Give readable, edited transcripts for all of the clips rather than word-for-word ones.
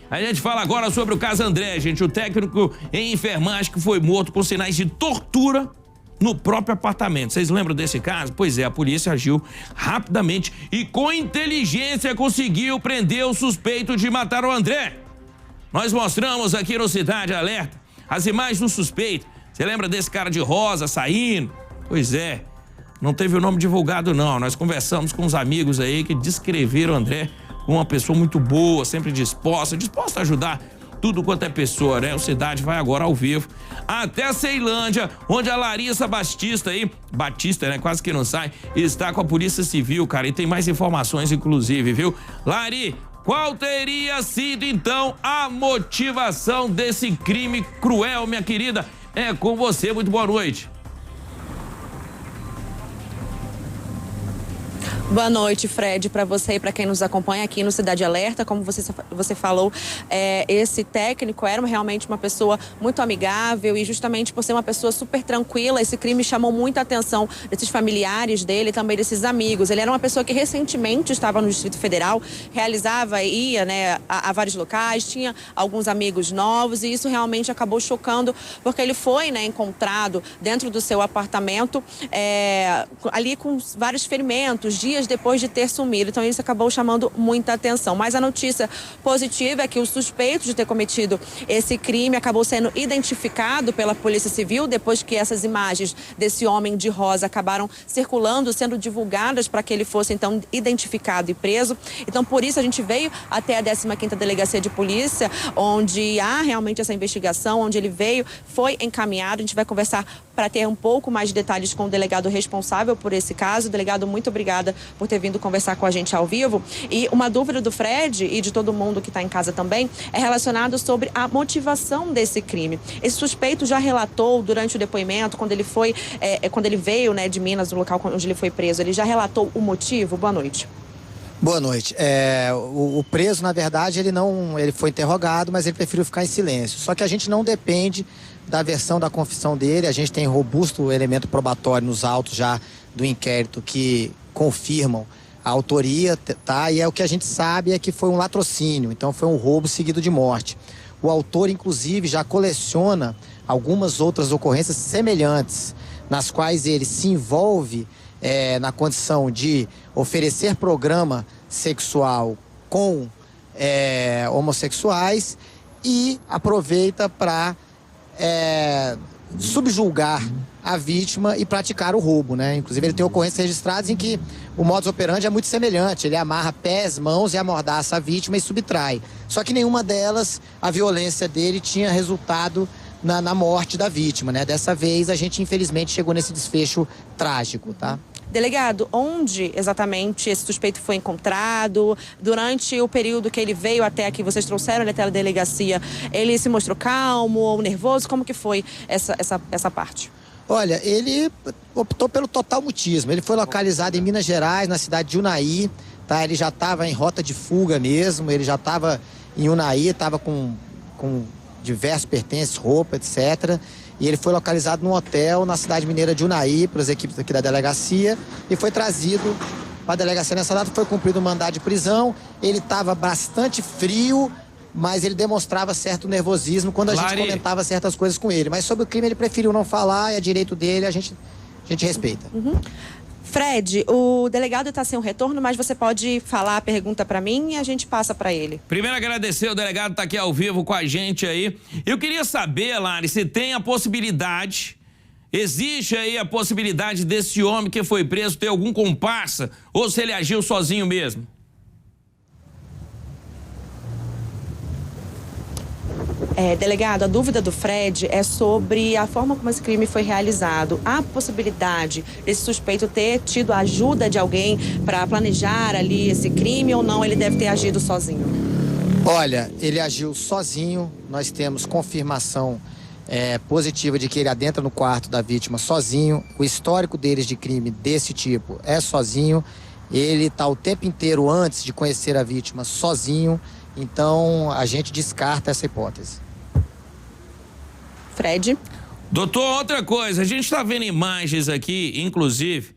A gente fala agora sobre o caso André, gente, o técnico em enfermagem que foi morto com sinais de tortura no próprio apartamento. Vocês lembram desse caso? Pois é, a polícia agiu rapidamente e com inteligência conseguiu prender o suspeito de matar o André. Nós mostramos aqui no Cidade Alerta as imagens do suspeito. Você lembra desse cara de rosa saindo? Pois é, não teve o nome divulgado não. Nós conversamos com os amigos aí que descreveram o André como uma pessoa muito boa, sempre disposta a ajudar tudo quanto é pessoa, né? O Cidade vai agora ao vivo até a Ceilândia, onde a Larissa Batista aí, né? Quase que não sai, está com a Polícia Civil, cara, e tem mais informações, inclusive, viu? Lari, qual teria sido, então, a motivação desse crime cruel, minha querida? É com você, muito boa noite. Boa noite, Fred, para você e para quem nos acompanha aqui no Cidade Alerta. Como você falou, esse técnico era realmente uma pessoa muito amigável e justamente por ser uma pessoa super tranquila, esse crime chamou muita atenção desses familiares dele e também desses amigos. Ele era uma pessoa que recentemente estava no Distrito Federal, ia, né, a vários locais, tinha alguns amigos novos e isso realmente acabou chocando porque ele foi, né, encontrado dentro do seu apartamento ali com vários ferimentos, dias depois de ter sumido. Então isso acabou chamando muita atenção. Mas a notícia positiva é que o suspeito de ter cometido esse crime acabou sendo identificado pela Polícia Civil depois que essas imagens desse homem de rosa acabaram circulando, sendo divulgadas para que ele fosse então identificado e preso. Então por isso a gente veio até a 15ª Delegacia de Polícia, onde há realmente essa investigação, onde ele foi encaminhado. A gente vai conversar para ter um pouco mais de detalhes com o delegado responsável por esse caso. Delegado, muito obrigada por ter vindo conversar com a gente ao vivo. E uma dúvida do Fred e de todo mundo que está em casa também é relacionado sobre a motivação desse crime. Esse suspeito já relatou durante o depoimento, quando ele veio, né, de Minas, do local onde ele foi preso, ele já relatou o motivo? Boa noite. Boa noite. O preso, na verdade, ele foi interrogado, mas ele preferiu ficar em silêncio. Só que a gente não depende da versão da confissão dele, a gente tem robusto elemento probatório nos autos já do inquérito que confirmam a autoria, tá? E o que a gente sabe é que foi um latrocínio, então foi um roubo seguido de morte. O autor, inclusive, já coleciona algumas outras ocorrências semelhantes, nas quais ele se envolve na condição de oferecer programa sexual com homossexuais e aproveita para subjulgar a vítima e praticar o roubo, né? Inclusive ele tem ocorrências registradas em que o modus operandi é muito semelhante. Ele amarra pés, mãos e amordaça a vítima e subtrai. Só que nenhuma delas, a violência dele tinha resultado na morte da vítima, né? Dessa vez a gente infelizmente chegou nesse desfecho trágico, tá? Delegado, onde exatamente esse suspeito foi encontrado? Durante o período que ele veio até aqui, vocês trouxeram ele até a delegacia, ele se mostrou calmo ou nervoso? Como que foi essa parte? Olha, ele optou pelo total mutismo. Ele foi localizado em Minas Gerais, na cidade de Unai, tá? Ele já estava em rota de fuga mesmo, ele já estava em Unai, estava com diversos pertences, roupa, etc. E ele foi localizado num hotel na cidade mineira de Unai, pelas equipes aqui da delegacia, e foi trazido para a delegacia. Nessa data foi cumprido um mandado de prisão. Ele estava bastante frio, mas ele demonstrava certo nervosismo quando a gente comentava certas coisas com ele. Mas sobre o crime ele preferiu não falar, é direito dele, a gente respeita. Uhum. Fred, o delegado está sem um retorno, mas você pode falar a pergunta para mim e a gente passa para ele. Primeiro agradecer, o delegado está aqui ao vivo com a gente aí. Eu queria saber, Lari, se tem a possibilidade, existe aí a possibilidade desse homem que foi preso ter algum comparsa ou se ele agiu sozinho mesmo? Delegado, a dúvida do Fred é sobre a forma como esse crime foi realizado. Há possibilidade desse suspeito ter tido a ajuda de alguém para planejar ali esse crime ou não? Ele deve ter agido sozinho? Olha, ele agiu sozinho. Nós temos confirmação positiva de que ele adentra no quarto da vítima sozinho. O histórico deles de crime desse tipo é sozinho. Ele está o tempo inteiro antes de conhecer a vítima sozinho. Então, a gente descarta essa hipótese. Fred? Doutor, outra coisa, a gente está vendo imagens aqui, inclusive,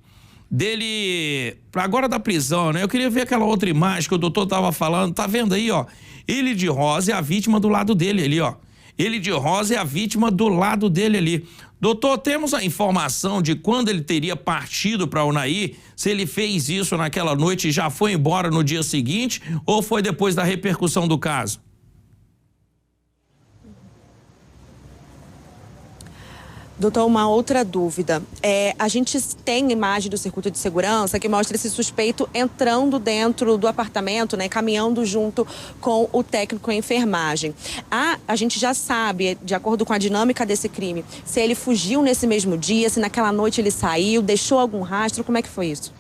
dele, agora da prisão, né? Eu queria ver aquela outra imagem que o doutor tava falando, tá vendo aí, ó? Ele de rosa é a vítima do lado dele ali, ó. Ele de rosa é a vítima do lado dele ali. Doutor, temos a informação de quando ele teria partido para Unai? Se ele fez isso naquela noite e já foi embora no dia seguinte ou foi depois da repercussão do caso? Doutor, uma outra dúvida. A gente tem imagem do circuito de segurança que mostra esse suspeito entrando dentro do apartamento, né, caminhando junto com o técnico em enfermagem. A gente já sabe, de acordo com a dinâmica desse crime, se ele fugiu nesse mesmo dia, se naquela noite ele saiu, deixou algum rastro, como é que foi isso?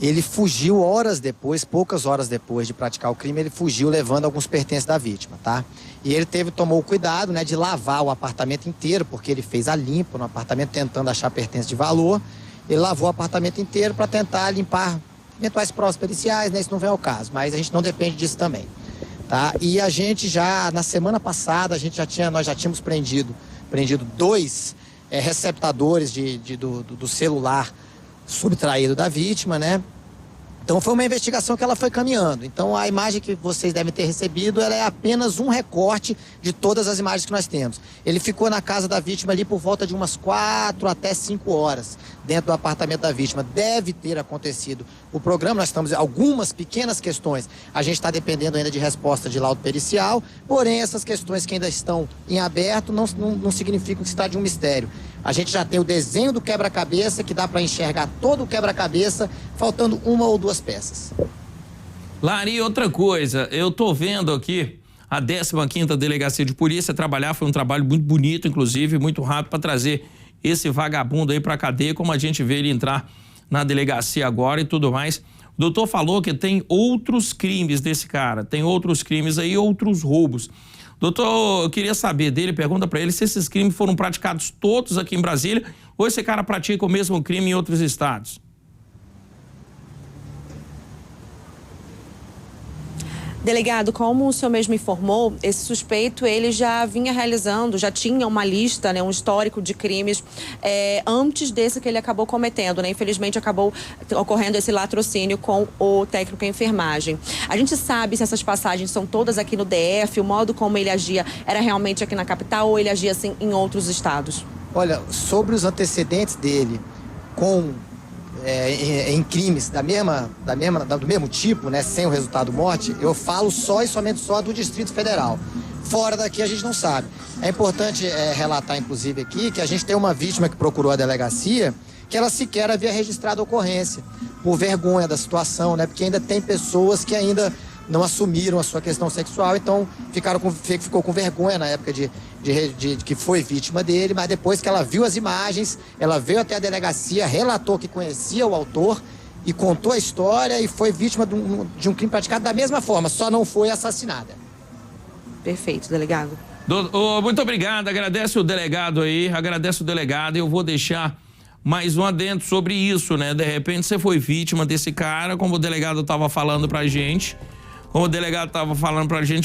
Ele fugiu horas depois, poucas horas depois de praticar o crime, ele fugiu levando alguns pertences da vítima, tá? E ele tomou o cuidado, né, de lavar o apartamento inteiro, porque ele fez a limpa no apartamento tentando achar pertences de valor. Ele lavou o apartamento inteiro para tentar limpar eventuais provas periciais, né? Isso não vem ao caso, mas a gente não depende disso também, tá? E a gente já, na semana passada, nós já tínhamos prendido 2 receptadores do celular subtraído da vítima, né? Então foi uma investigação que ela foi caminhando. Então a imagem que vocês devem ter recebido, ela é apenas um recorte de todas as imagens que nós temos. Ele ficou na casa da vítima ali por volta de umas 4 até 5 horas dentro do apartamento da vítima. Deve ter acontecido o programa, nós estamos algumas pequenas questões, a gente está dependendo ainda de resposta de laudo pericial, porém essas questões que ainda estão em aberto não significam que se trata de um mistério. A gente já tem o desenho do quebra-cabeça, que dá para enxergar todo o quebra-cabeça, faltando 1 ou 2 peças. Lari, outra coisa, eu tô vendo aqui a 15ª Delegacia de Polícia trabalhar, foi um trabalho muito bonito, inclusive, muito rápido para trazer esse vagabundo aí pra cadeia, como a gente vê ele entrar na delegacia agora e tudo mais. O doutor falou que tem outros crimes desse cara, tem outros crimes aí, outros roubos. Doutor, eu queria saber dele, pergunta para ele se esses crimes foram praticados todos aqui em Brasília ou esse cara pratica o mesmo crime em outros estados. Delegado, como o senhor mesmo informou, esse suspeito ele já vinha realizando, já tinha uma lista, né, um histórico de crimes antes desse que ele acabou cometendo, né? Infelizmente acabou ocorrendo esse latrocínio com o técnico em enfermagem. A gente sabe se essas passagens são todas aqui no DF, o modo como ele agia era realmente aqui na capital ou ele agia assim em outros estados? Olha, sobre os antecedentes dele em crimes do mesmo tipo, né, sem o resultado morte, eu falo só e somente do Distrito Federal. Fora daqui a gente não sabe. É importante relatar, inclusive, aqui, que a gente tem uma vítima que procurou a delegacia, que ela sequer havia registrado a ocorrência, por vergonha da situação, né, porque ainda tem pessoas que ainda não assumiram a sua questão sexual, então ficou com vergonha na época de que foi vítima dele, mas depois que ela viu as imagens, ela veio até a delegacia, relatou que conhecia o autor e contou a história e foi vítima de um crime praticado da mesma forma, só não foi assassinada. Perfeito, delegado. Muito obrigado, agradeço o delegado aí, eu vou deixar mais um adendo sobre isso, né? De repente você foi vítima desse cara, como o delegado estava falando pra gente.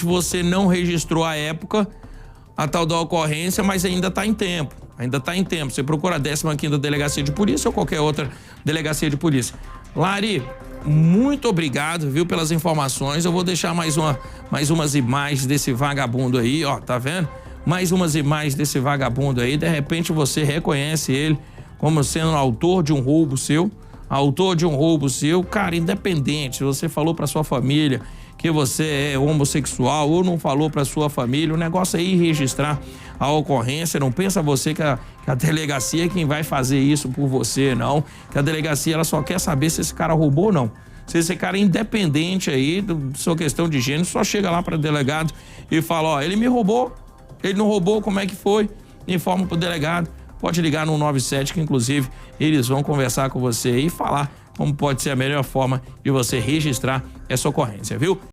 Você não registrou a época, a tal da ocorrência, mas ainda está em tempo. Você procura a 15ª Delegacia de Polícia ou qualquer outra delegacia de polícia. Lari, muito obrigado, viu, pelas informações. Eu vou deixar mais umas imagens desse vagabundo aí, ó, tá vendo? Mais umas imagens desse vagabundo aí. De repente você reconhece ele como sendo autor de um roubo seu. Cara, independente, se você falou pra sua família que você é homossexual ou não falou para sua família, o negócio é ir registrar a ocorrência. Não pensa você que a delegacia é quem vai fazer isso por você, não. Que a delegacia ela só quer saber se esse cara roubou ou não. Se esse cara é independente aí da sua questão de gênero, só chega lá para o delegado e fala, ó, ele me roubou, ele não roubou, como é que foi? Informa pro delegado, pode ligar no 97 que inclusive eles vão conversar com você e falar como pode ser a melhor forma de você registrar essa ocorrência, viu?